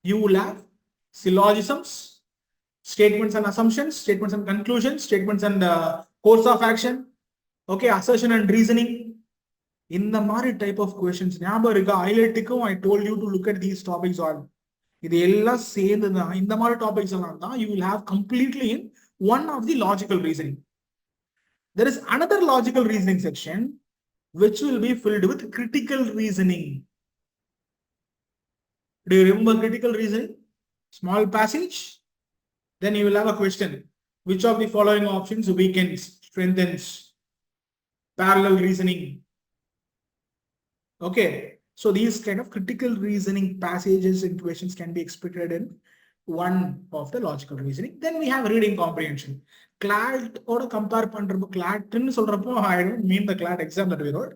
you will have syllogisms, statements and assumptions, statements and conclusions, statements and course of action, okay, assertion and reasoning. இந்த மாதிரி type of questions ஞாபகம் இருக்கா? IELTக்கும் I told you to look at these topics all. இது எல்லாம் சேர்ந்து தான் இந்த மாதிரி டாபிக்ஸ் எல்லாம் தான் you will have completely in one of the logical reasoning. There is another logical reasoning section which will be filled with critical reasoning. Do you remember critical reasoning? Small passage. Then you will have a question. Which of the following options weakens, strengthens? Parallel reasoning. Okay. So these kind of critical reasoning passages and questions can be expected in one of the logical reasoning. Then we have reading comprehension. CLAT or compare பண்றப்போ CLAT ன்னு சொல்றப்போ I don't mean the CLAT exam that we wrote.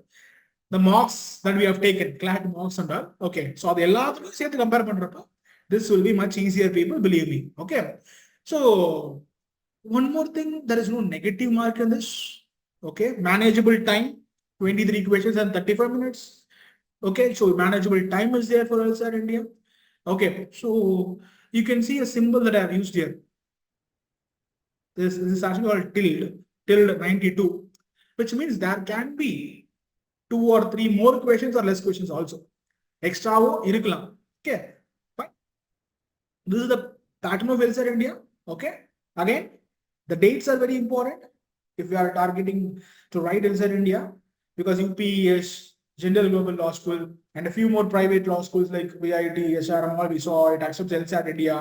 The mocks that we have taken, CLAT mocks and all. Okay, so அது எல்லாத்துக்கும் சேர்த்து compare பண்றப்போ this will be much easier, people, believe me. Okay, so one more thing, there is no negative mark in this. Okay, manageable time, 23 questions and 35 minutes. Okay, so manageable time is there for LSAT India. Okay, so you can see a symbol that I have used here. This is actually called tilde 92, which means there can be 2 or 3 more questions or less questions also. Extra irukkalam. Okay, fine. This is the pattern of LSAT India. Okay, again, the dates are very important if we are targeting to write LSAT India, because UPES, General Global Law School, and a few more private law schools like VIT, SRM, all we saw it accepts LSAT India.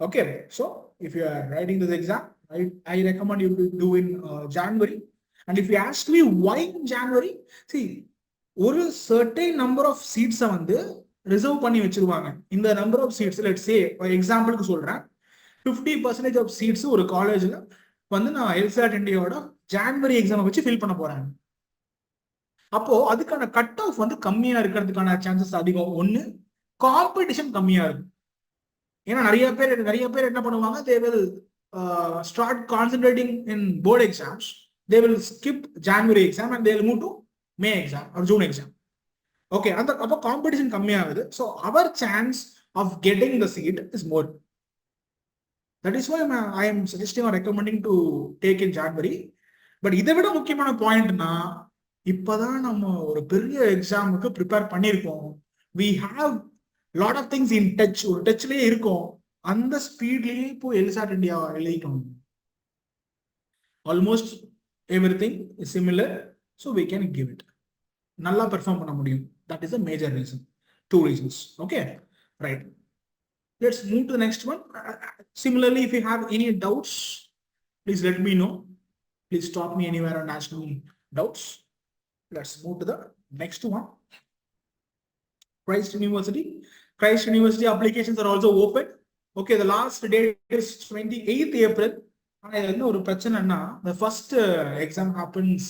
Okay, so if you are writing this exam, I recommend you to do in January. And if you ask me why in January, see, ஒரு certain number of seats வந்து reserve பண்ணி வச்சிருவாங்க. இந்த number of seats, let's say for example சொல்றேன், 50% of seats ஒரு காலேஜ்ல வந்து நான் LSAT இந்தியாவோட ஜான்வரி எக்ஸாம் வச்சு ஃபில் பண்ண போறேன். அப்போ அதுக்கான கட் ஆஃப் வந்து கம்மியா இருக்கிறதுக்கான சான்சஸ் அதிகம். ஒன்னு, காம்படிஷன் கம்மியா இருக்கும். ஏன்னா நிறைய பேர் என்ன பண்ணுவாங்க, they will start concentrating in board exams. They will skip January exam and they will move to May exam or June exam. Okay, அப்போ காம்படிஷன் கம்மியாகுது. So our chance of getting the seat is more. That is why I am suggesting or recommending to take in January. But இதை விட முக்கியமான பாயிண்ட்னா, இப்பதான் நம்ம ஒரு பெரிய எக்ஸாமுக்கு ப்ரிப்பேர் பண்ணியிருக்கோம். we have lot of things in touch, ஒரு டச்லயே இருக்கும். அந்த ஸ்பீட்லயே இப்போ LSAT இந்தியா எழுதிக்கணும். Almost everything is similar, so we can give it. நல்லா பெர்ஃபார்ம் பண்ண முடியும். that is a major reason. 2 reasons. Okay, right. Let's move to the next one. Similarly, if you have any doubts, please let me know. Please stop me anywhere on asking me doubts. Let's move to the next one. Christ University. Christ University applications are also open. Okay, the last date is 28th April. And ஒரு பிரச்சனைனா, the first exam happens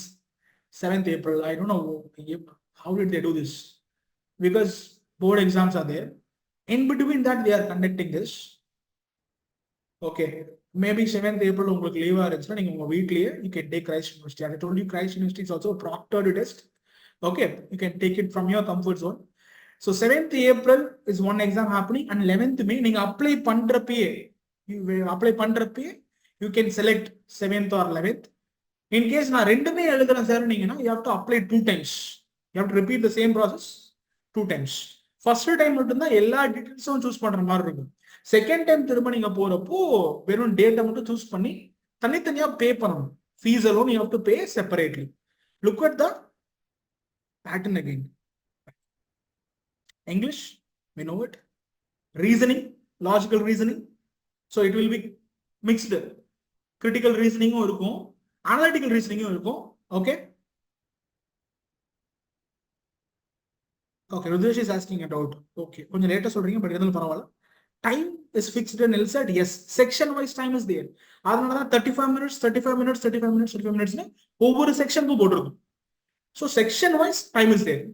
7th April. I don't know how did they do this, because board exams are there. In between that, they are conducting this. Okay, maybe 7th April உங்களுக்கு லீவா இருந்துச்சுன்னா நீங்க உங்க வீட்லயே you can take Christ University. I told you Christ University is also a proctored test. Okay, you can take it from your comfort zone. So 7th April is one exam happening, and 11th May நீங்க apply பண்றப்பயே you can select 7th or 11th. In case நான் ரெண்டுமே எழுதுறேன் sir நீங்கன்னா, you have to apply 2 times. You have to repeat the same process 2 times. First time மட்டும்தான் எல்லா டீடைல்ஸும் choose பண்ற மாதிரி இருக்கும். Second time திரும்ப நீங்க போறப்போ வெறும் டேட்டை மட்டும் சூஸ் பண்ணி தனித்தனியா பே பண்ணணும். Fees alone you have to pay separately. Look at the pattern again. English, we know it. Reasoning, logical reasoning. So it will be mixed. Critical reasoning இருக்கும், analytical reasoning இருக்கும். Okay. Okay, Rudresh is asking about, okay, கொஞ்சம் லேட்டா சொல்றீங்க, but இருந்தாலும் பரவாயில்ல. Time is fixed in LSAT. Yes, section wise time is there. அதனால தான் 35 minutes, 35 minutes, 35 minutes, 35 minutes ஒவ்வொரு செக்ஷனுக்கும் போட்டிருக்கும். So section wise time is there.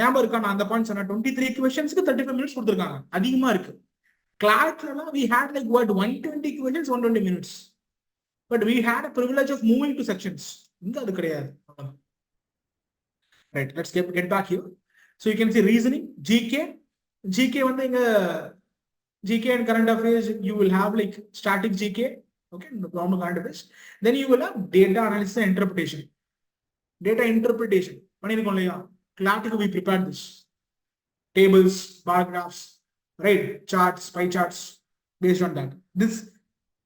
ஞாபகம் இருக்கா, நான் அந்த பாயிண்ட் சொன்ன 23 questions-க்கு 35 minutes கொடுத்திருக்காங்க. அதிகமா இருக்கு. CLAT-ல we had like what 120 questions, 120 minutes. But we had a privilege of moving to sections. இங்க அது கிடையாது. Right, let's get back here. So you can see reasoning, GK வந்து இங்க GK and current affairs, you will have like static GK, okay, normal current affairs. Then you will have data analysis and interpretation. Data interpretation பண்ணிருக்கோம் இல்லையா, CLAT-க்கு we prepared this. Tables, bar graphs, right, charts, pie charts, based on that. This,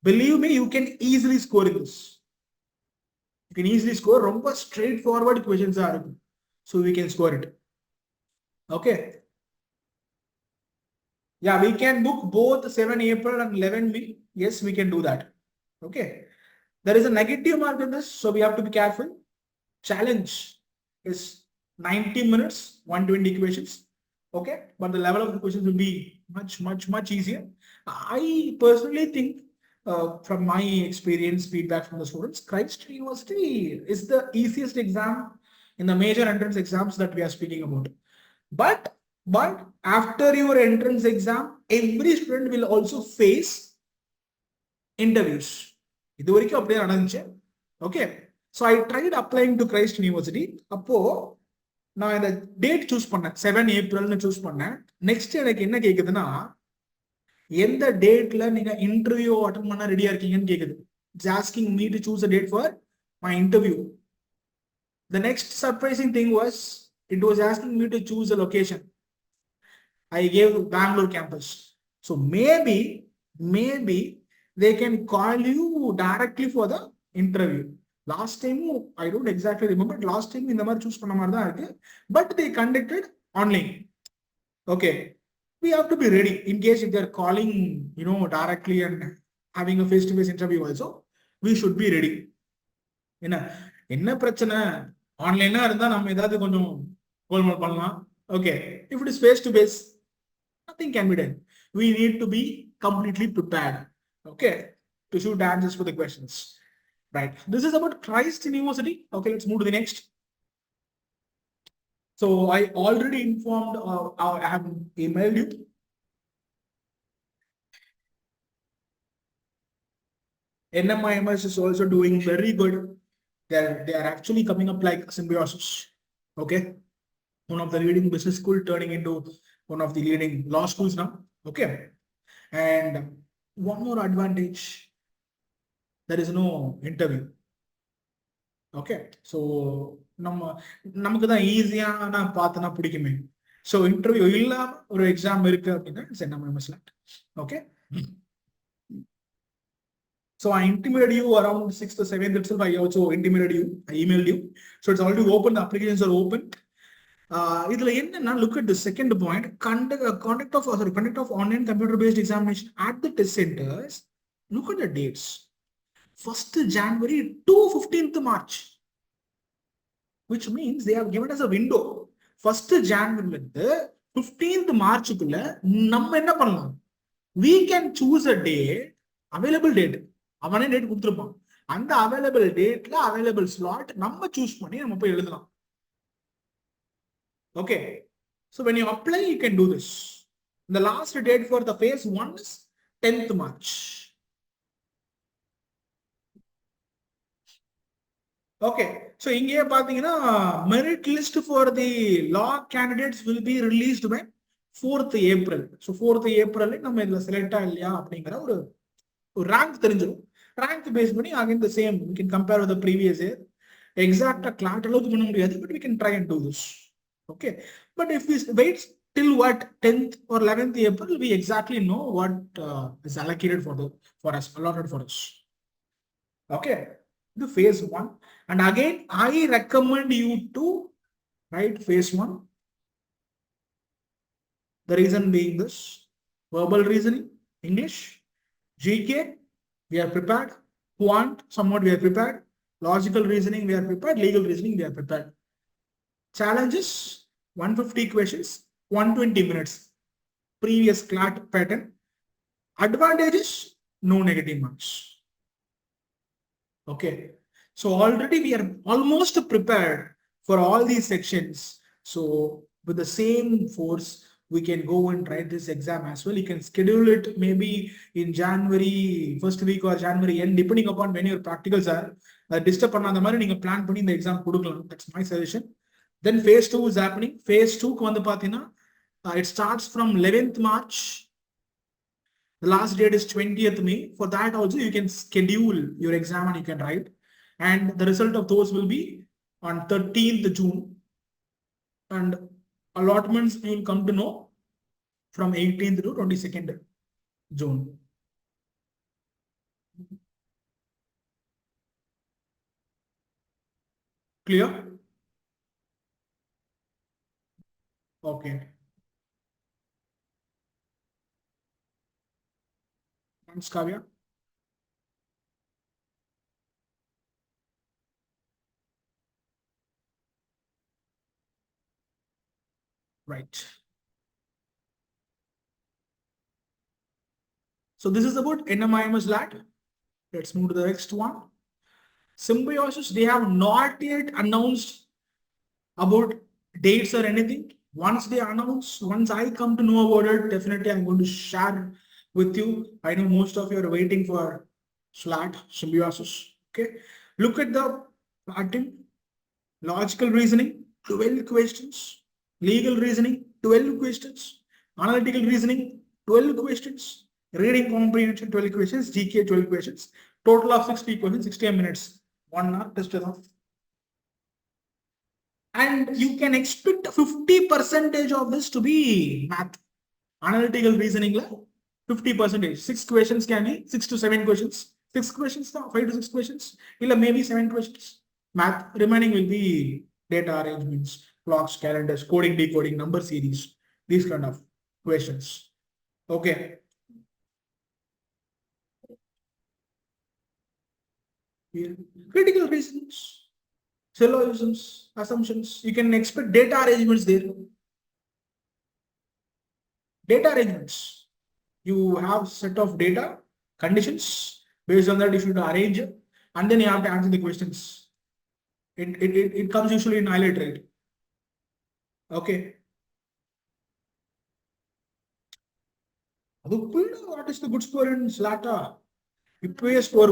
believe me, you can easily score in this. You can easily score. ரொம்ப straightforward questions are இருக்கும். So we can score it. Okay. Yeah, we can book both 7 April and 11 May. Yes, we can do that. Okay. There is a negative mark in this, so we have to be careful. Challenge is 90 minutes, 120 questions. Okay, but the level of the questions will be much easier. I personally think, from my experience, feedback from the students, Christ University is the easiest exam in the major entrance exams that we are speaking about. But after your entrance exam, every student will also face interviews. இது வரைக்கும் அப்படியே நடந்துச்சு. Okay, so I tried applying to Christ University. அப்போ நான் இந்த date choose பண்ணேன், 7 ஏப்ரல்னு choose பண்ணேன். Next எனக்கு என்ன கேக்குதுன்னா, எந்த டேட்ல நீங்க இன்டர்வியூ அட்டன் பண்ண ரெடியா இருக்கீங்கன்னு கேக்குது. It's asking me to choose a date for my interview. The next surprising thing was it was asking me to choose a location. I gave Bangalore campus. So maybe they can call you directly for the interview. Last time, I don't exactly remember. Last time in the மாதிரி choose பண்ண மாதிரி தான் இருக்கு. But they conducted online. Okay. We have to be ready in case if they're calling, directly and having a face-to-face interview also, we should be ready. என்ன பிரச்சனை, ஆன்லைனா இருந்தா நம்ம ஏதாவது கொஞ்சம் கோல்மால் பண்ணலாம். Okay. If it is face-to-face, nothing can be done. We need to be completely prepared. Okay, to shoot answers for the questions. Right. This is about Christ University. Okay, let's move to the next. So I already informed, I have emailed you. NMIMS is also doing very good. They are actually coming up like symbiosis. Okay, one of the leading business school turning into one of the leading law schools now. Okay, and one more advantage, there is no interview. Okay, so நமக்கு தான் ஈஸியான பார்த்தனா பிடிக்குமே. So interview இல்லாம ஒரு exam இருக்கு அப்படின்னா it's NMIMS CLAT. Okay, so I intimated you around 6th or 7th itself. I also intimated you. I emailed you. So it's already open. The applications are open. இதுல என்னன்னா, look at the second point. Conduct of online computer-based examination at the test centers. Look at the dates. 1st January to 15th March. Which means they have given us a window. 1st January இருந்து 15th March குள்ள நம்ம என்ன பண்ணலாம்? We can choose a date, available date. அவனே date கொடுத்துருப்பான். அந்த available டேட்ல available slot நம்ம சூஸ் பண்ணி நம்ம போய் எழுதலாம். Okay, so when you apply, you can do this. The last date for the phase 1 is 10th March. Okay, so இங்கே பாத்தீங்கன்னா merit list for the law candidates will be released by 4th April. So 4th April நம்ம இதுல select இல்லையா அப்படிங்கிற ஒரு rank தெரிஞ்சிடும். Rank base பண்ணி again the same, we can compare with the previous year. எக்ஸாக்டா கிளாட் அளவுக்கு பண்ண முடியாது, but we can try and do this. Okay, but if we wait till what 10th or 11th April, we exactly know what is allocated for us, allotted for us. Okay, the phase 1, and again I recommend you to write phase 1. The reason being this: verbal reasoning, English, GK, we are prepared. Quant, somewhat we are prepared. Logical reasoning, we are prepared. Legal reasoning, we are prepared. Challenges: 150 questions, 120 minutes. Previous CLAT pattern. Advantages: no negative marks. Okay, so already we are almost prepared for all these sections. So with the same force, we can go and write this exam as well. You can schedule it maybe in January first week or January end, depending upon when your practicals are. Disturb பண்ணாத மாதிரி நீங்க plan பண்ணி இந்த exam கொடுக்கலாம். That's my suggestion. Then phase 2 is happening. Phase 2 க்கு வந்து பாத்தீங்கன்னா, it starts from 11th March. The last date is 20th May. For that also you can schedule your exam and you can write. And the result of those will be on 13th June. And allotments you will come to know from 18th to 22nd June. Clear? Okay. Thanks, Kavya. Right. So this is about NMIMS LAT. Let's move to the next one. Symbiosis, they have not yet announced about dates or anything. Once they announce, once I come to know about it, definitely I'm going to share with you. I know most of you are waiting for SLAT, symbiosis. Okay. Look at the pattern. Logical reasoning, 12 questions. Legal reasoning, 12 questions. Analytical reasoning, 12 questions. Reading comprehension, 12 questions. GK, 12 questions. Total of 60 questions, 60 minutes. 1 hour test enough. And you can expect 50% of this to be math. Analytical reasoning, 50%. 6 questions can be 6 to 7 questions. 6 questions, 5 to 6 questions. Maybe 7 questions. Math. Remaining will be data arrangements, clocks, calendars, coding, decoding, number series. These kind of questions. Okay. Here. Critical reasons. Syllogisms, assumptions. You can expect data arrangements there. Data arrangements. You have set of data, conditions. Based on that, you should arrange, and then you have to answer the questions. It comes usually in highlight, right? Okay. What is the good score in SLATA? score.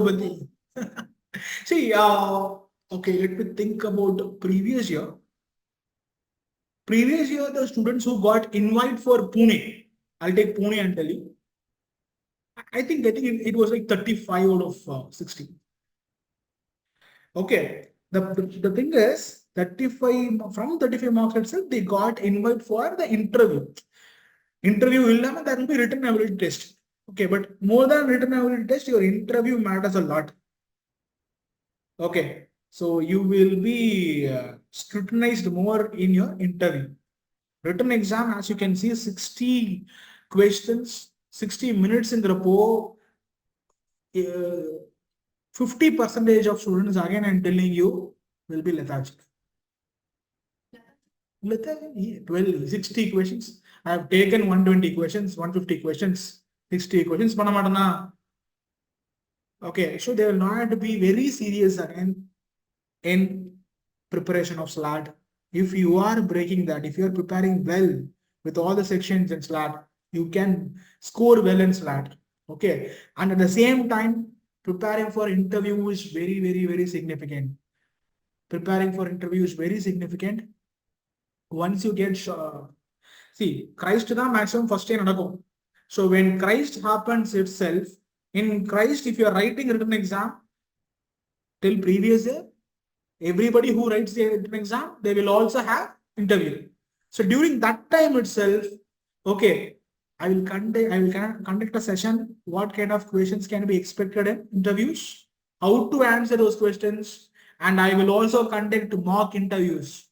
See, okay, let me think about previous year. Previous year, the students who got invite for Pune, I'll take Pune and tell you. I think it was like 35 out of 60. Okay. The thing is, 35 from 35 marks itself, they got invite for the interview. Interview will there will be written ability test. Okay, but more than written ability test, your interview matters a lot. Okay, so you will be scrutinized more in your interview. Written exam, as you can see, 60 questions, 60 minutes in the repo. 50% of students, again I'm telling you, will be lethargic. 12, 60 questions. I have taken 120 questions, 150 questions, 60 questions. Okay, so they will not be very serious again in preparation of SLAT. If you are breaking that, if you are preparing well with all the sections in SLAT, you can score well in SLAT. Okay, and at the same time, preparing for interview is very, very, very significant. Preparing for interview is very significant. Once you get see, Christ the maximum first day nadakkum. So when Christ happens itself, in Christ, if you are writing written exam till previous year, everybody who writes the written exam, they will also have interview. So during that time itself, okay, I will conduct a session. What kind of questions can be expected in interviews? How to answer those questions? And I will also conduct mock interviews.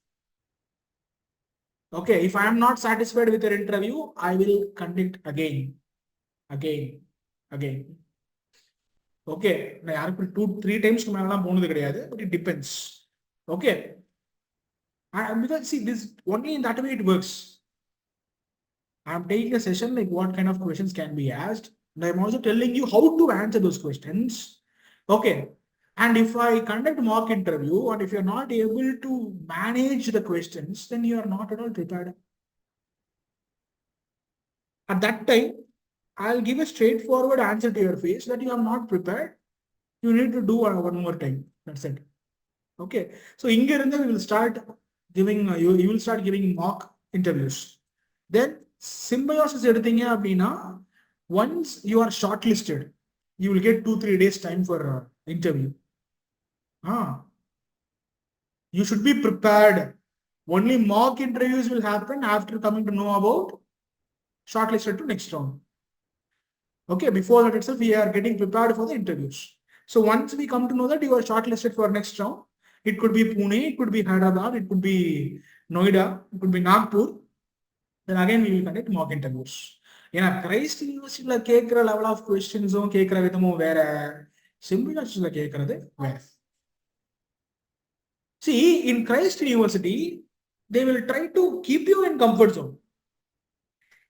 Okay, if I am not satisfied with your interview, I will conduct again. Okay, 2-3 times but it depends. Okay. Because see, this only in that way it works. I'm taking a session like what kind of questions can be asked. And I'm also telling you how to answer those questions. Okay. And if I conduct mock interview and if you're not able to manage the questions, then you are not at all prepared. At that time, I'll give a straightforward answer to your face that you are not prepared. You need to do one more time. That's it. Okay. So in here we will start giving you will start giving mock interviews. Then symbiosis editing once you are shortlisted, you will get 2-3 days time for interview. You should be prepared. Only mock interviews will happen after coming to know about shortlisted to next round. Okay, before that itself, we are getting prepared for the interviews. So once we come to know that you are shortlisted for next round, it could be Pune, it could be Hyderabad, it could be Noida, it could be Nagpur. Then again we will conduct mock interviews. Christ University level of questions symbiosis. See, in Christ University, they will try to keep you in comfort zone.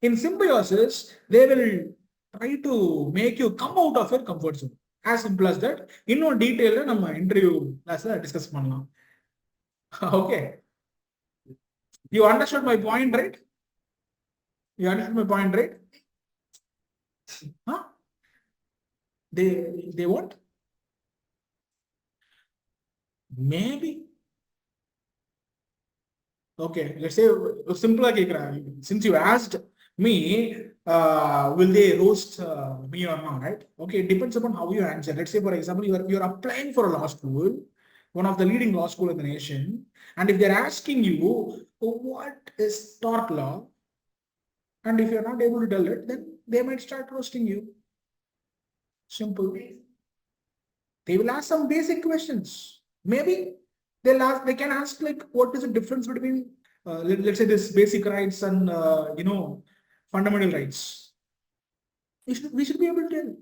In symbiosis, they will try to make you come out of your comfort zone. As simple as that. In detail, we interview discuss pannalam. Okay. You understood my point, right? You understood my point, right? Huh? They what? Maybe. Okay, let's say simpler. Since you asked me, will they roast me or not, right? Okay, it depends upon how you answer. Let's say, for example, you're applying for a law school, one of the leading law school in the nation, and if they're asking you, oh, what is tort law, and if you're not able to tell it, then they might start roasting you. Simple. They will ask some basic questions. Maybe they can ask like, what is the difference between let's say this basic rights and fundamental rights. We should be able to tell.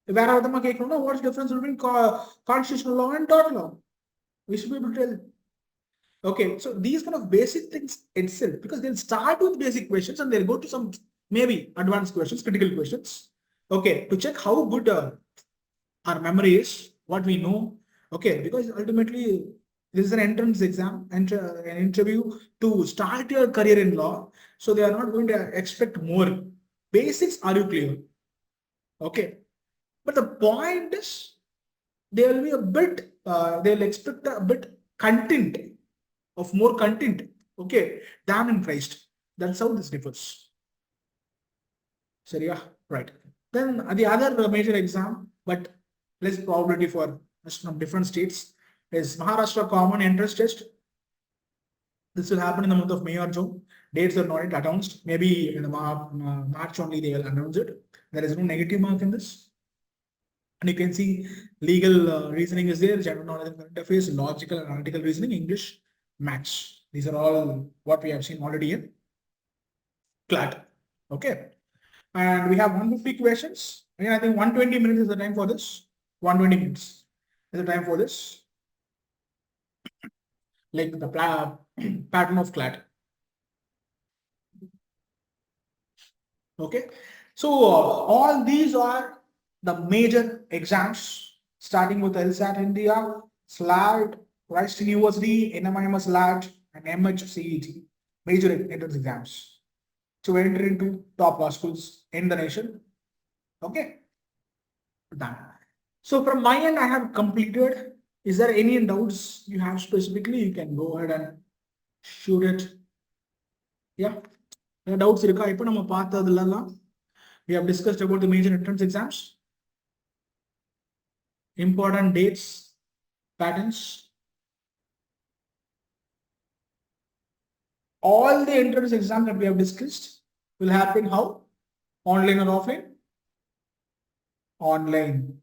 What's the difference between constitutional law and tort law? We should be able to tell. Okay, so these kind of basic things itself, because they'll start with basic questions and they'll go to some maybe advanced questions, critical questions. Okay, to check how good our memory is, what we know. Okay, because ultimately this is an entrance exam and an interview to start your career in law. So they are not going to expect more. Basics, are you clear? Okay. But the point is, there will be a bit, they'll expect a bit content, of more content, okay, than in Christ. That's how this differs. So yeah, right. Then the other major exam, but less probability for from different states, is Maharashtra Common Entrance Test. This will happen in the month of May or June. Dates are not yet announced. Maybe in the March only they will announce it. There is no negative mark in this. And you can see legal reasoning is there, general knowledge and current affairs, logical and analytical reasoning, English, maths. These are all what we have seen already in CLAT. Okay. And we have 150 questions. Again, I think 120 minutes is the time for this. 120 minutes is the time for this. Like the pattern of CLAT. Okay. So all these are the major exams, starting with LSAT India, SLAT, Christ University, NMIMS LAT, and MHCET, major entrance exams to enter into top law schools in the nation. Okay, done. So from my end, I have completed. Is there any doubts you have specifically? You can go ahead and shoot it. Yeah, doubts irukka? Ipo nama paathadulla we have discussed about the major entrance exams, important dates, patterns. All the entrance exams that we have discussed will happen how? Online or offline? Online.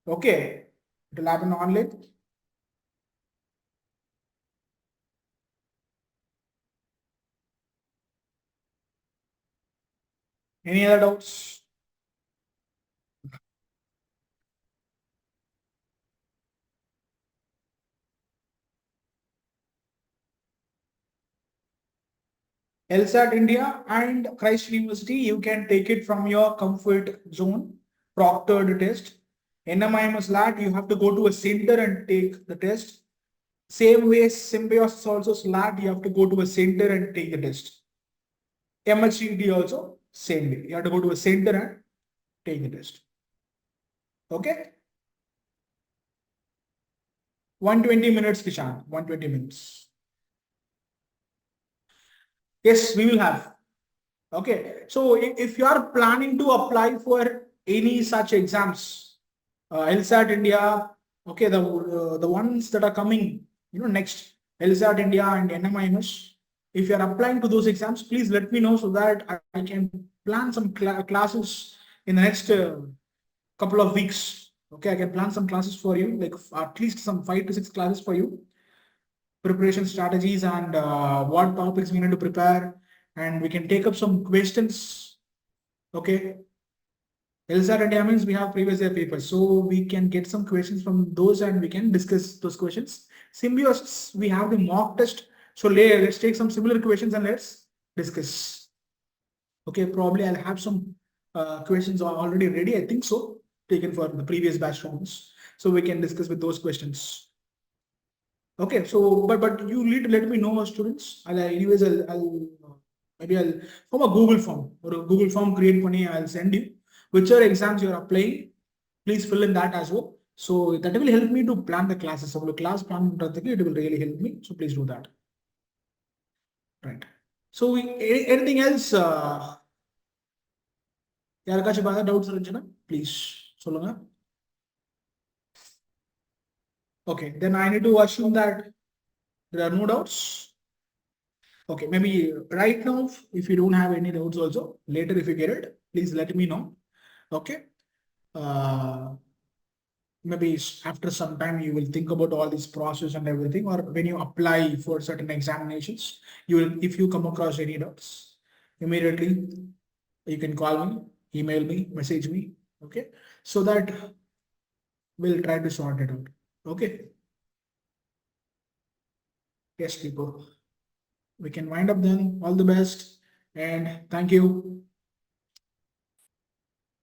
Okay. It will happen online. Any other doubts? LSAT India and Christ University, you can take it from your comfort zone, proctored test. NMIMS LAT, you have to go to a center and take the test. Same way, Symbiosis also SLAT, you have to go to a center and take the test. MHCD also, same way. You have to go to a center and take the test. Okay? 120 minutes, Kishan. 120 minutes. Yes, we will have. Okay. So if you are planning to apply for any such exams, LSAT India, okay, the ones that are coming, next, LSAT India and NMIMS, if you are applying to those exams, please let me know so that I can plan some classes in the next couple of weeks. Okay, I can plan some classes for you, like at least some 5 to 6 classes for you. Preparation strategies and what topics we need to prepare, and we can take up some questions. Okay. LSAT India means we have previous year papers, so we can get some questions from those and we can discuss those questions. Symbiosis, we have the mock test So let's take some similar questions and let's discuss. Okay, probably I'll have some questions already ready. I think so, taken for the previous batch rounds. So we can discuss with those questions. Okay, so but you need to let me know, students. I'll maybe I'll form a Google form or a Google form create money. I'll send you whichever exams you're applying. Please fill in that as well. So that will help me to plan the classes. So class plan it will really help me. So please do that. Right. So anything else? யாருக்காச்சும் வேற doubts இருந்துச்சுன்னா please சொல்லுங்க. Okay, then I need to assume that there are no doubts. Okay, maybe right now, if you don't have any doubts also, later if you get it, please let me know. Okay. Uh, maybe after some time you will think about all this process and everything, or when you apply for certain examinations, you will, if you come across any doubts, immediately you can call me, email me, message me. Okay, so that we'll try to sort it out. Okay. Yes, people. We can wind up then. All the best and thank you.